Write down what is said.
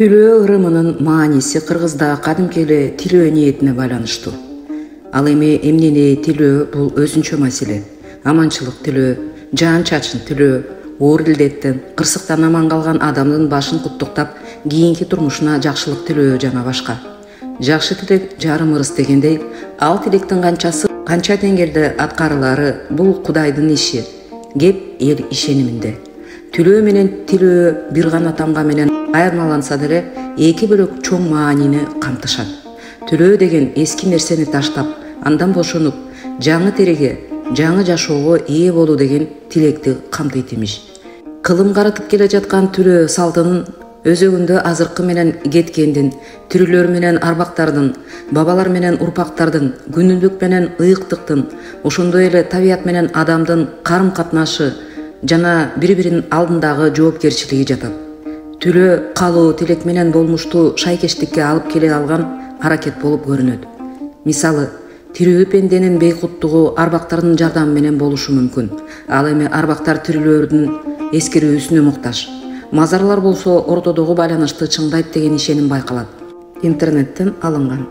Тилөө ырымынын мааниси кыргызда кадимки эле тилөө ниетине байланыштуу. Ал эми эмнени тилөө бул өзүнчө маселе. Аманчылык тилөө, жан чачын тилөө, оор илдеттен, кырсыктан аман калган адамдын башын куттуктап, кийинки турмушуна жакшылык тилөө жана башка. Жакшы тилек жарым ырыс дегендей, ал тилектин канча деңгээлде аткарылары бул Кудайдын иши. Кеп эл ишениминде. Тилөө менен тилөө бир гана тамга менен айырмаланса деле эки бөлөк чоң маанини камтышат. Тилөө деген эски нерсени таштап, андан бошонуп, жаңы тереге, жаңы жашоого ээ болуу деген тилекти камтыйт имиш. Кылым каратып келе жаткан тилөө салтынын өзөгүндө азыркы менен кеткендин, тирүүлөр менен арбактардын, бабалар менен урпактардын, күнүлдүк менен ыйыктыктын, ошондой эле табият менен адамдын карым-катнашы жана бири-биринин алдындагы жоопкерчилиги жатат. Тилөө калуу тилек менен болмуштуу шайкештикке алып келе алган аракет болуп көрүнөт. Мисалы, тирүү пенденин бейкуттугу арбактардын жардамы менен болушу мүмкүн. Ал эми арбактар тирүүлөрдүн эскерүүсүнө муктаж. Мазарлар болсо ортодогу байланышты чыңдайт деген ишеним байкалат. Интернеттен алынган.